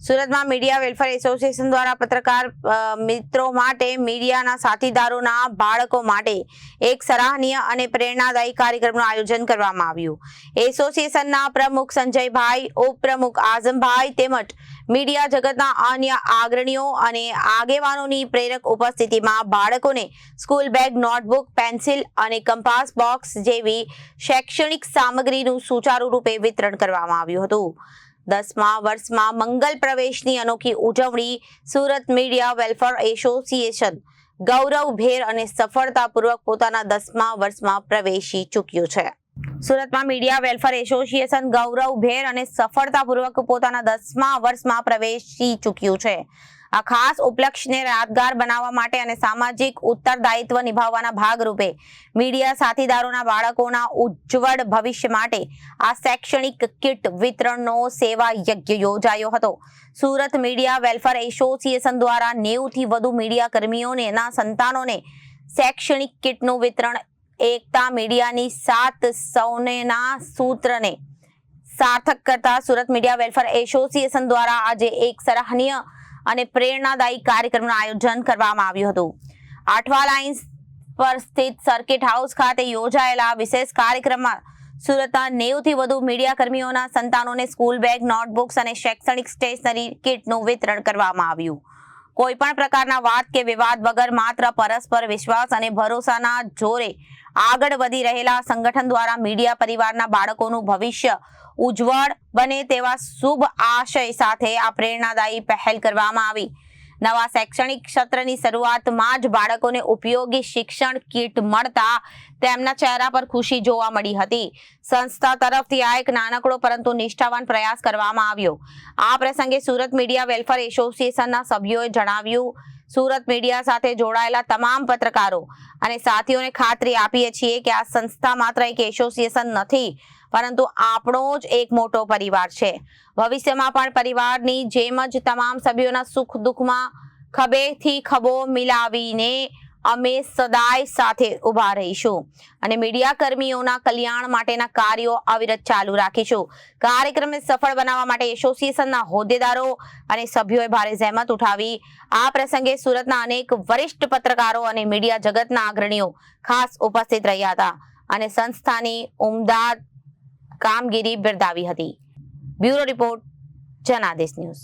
સુરતમાં media welfare association દ્વારા પત્રકાર મિત્રો માટે મીડિયાના સાથીદારોના બાળકો માટે એક સરાહનીય અને પ્રેરણાદાયી કાર્યક્રમનું આયોજન કરવામાં આવ્યું. એસોસિએશનના પ્રમુખ સંજયભાઈ, ઉપપ્રમુખ આઝમભાઈ તેમજ મીડિયા જગતના અન્ય અગ્રણીઓ અને આગેવાનોની પ્રેરક ઉપસ્થિતિમાં બાળકોને સ્કૂલ બેગ, નોટબુક, પેન્સિલ અને કંપાસ બોક્સ જેવી શૈક્ષણિક સામગ્રીનું સુચારુ રૂપે વિતરણ કરવામાં આવ્યું હતું. 10મા વર્ષમાં મંગલ પ્રવેશની અનોખી ઉજવણી સુરત મીડિયા વેલફેર એસોસિએશન ગૌરવભેર અને સફળતાપૂર્વક પોતાના 10મા વર્ષમાં પ્રવેશી ચૂક્યું છે. સુરતમાં મીડિયા વેલફેર એસોસિએશન ગૌરવભેર અને સફળતાપૂર્વક પોતાના 10મા વર્ષમાં પ્રવેશી ચૂક્યું છે. આ ખાસ ઉપલક્ષ્યને યાદગાર બનાવવા માટે અને સામાજિક ઉત્તરદાયિત્વ નિભાવવાના ભાગરૂપે મીડિયા સાથીદારોના બાળકોના ઉજ્જવળ ભવિષ્ય માટે આ શૈક્ષણિક કિટ વિતરણનો સેવા યજ્ઞ યોજાયો હતો. સુરત મીડિયા વેલફેર એસોસિએશન દ્વારા 90થી વધુ મીડિયા કર્મીઓના સંતાનોને શૈક્ષણિક કિટનું વિતરણ એકતા મીડિયાની 7 સૌનેના સૂત્રને સાર્થક કરતા સુરત મીડિયા વેલફેર એસોસિએશન દ્વારા આજે એક સરાહનીય અને પ્રેરણાદાયી કાર્યક્રમનું આયોજન કરવામાં આવ્યું હતું. આઠવા લાઇન્સ પર સ્થિત સર્કિટ હાઉસ ખાતે યોજાયેલા વિશેષ કાર્યક્રમમાં સુરતના 90થી વધુ મીડિયા કર્મીઓના સંતાનોને સ્કૂલ બેગ, નોટબુક્સ અને શૈક્ષણિક સ્ટેશનરી કિટનું વિતરણ કરવામાં આવ્યું. કોઈ પણ પ્રકારના વાદ કે વિવાદ વગર માત્ર પરસ્પર વિશ્વાસ અને ભરોસાના જોરે આગળ વધી રહેલા સંગઠન દ્વારા મીડિયા પરિવારના બાળકોનું ભવિષ્ય ઉજ્જવળ બને તેવા શુભ આશય સાથે આ પ્રેરણાદાયી પહેલ કરવામાં આવી. નવા શૈક્ષણિક સત્રની શરૂઆતમાં જ બાળકોને ઉપયોગી શિક્ષણ કીટ મળતા તેમના ચહેરા પર ખુશી જોવા મળી હતી. સંસ્થા તરફથી આ એક નાનકડો પરંતુ નિષ્ઠાવાન પ્રયાસ કરવામાં આવ્યો. આ પ્રસંગે સુરત મીડિયા વેલફેર એસોસિએશનના સભ્યોએ જણાવ્યું, સુરત મીડિયા સાથે જોડાયેલા તમામ પત્રકારો અને સાથીઓને ખાતરી આપીએ છીએ કે આ સંસ્થા માત્ર એક એસોસિએશન નથી, પરંતુ આપણો જ એક મોટો પરિવાર છે. ભવિષ્યમાં પણ પરિવારની જેમ જ તમામ સભ્યોના સુખ દુઃખમાં ખભેથી ખભો મિલાવીને અમે સદાય સાથે ઊભા રહીશું અને મીડિયા કર્મીઓના કલ્યાણ માટેના કાર્યો અવિરત ચાલુ રાખીશું. કાર્યક્રમને સફળ બનાવવા માટે એસોસિએશનના હોદ્દેદારો અને સભ્યોએ ભારે જહેમત ઉઠાવી. આ પ્રસંગે સુરતના અનેક વરિષ્ઠ પત્રકારો અને મીડિયા જગતના અગ્રણીઓ ખાસ ઉપસ્થિત રહ્યા હતા અને સંસ્થાની ઉમદા કામગીરી બિરદાવી હતી. Bureau report, Janadesh news.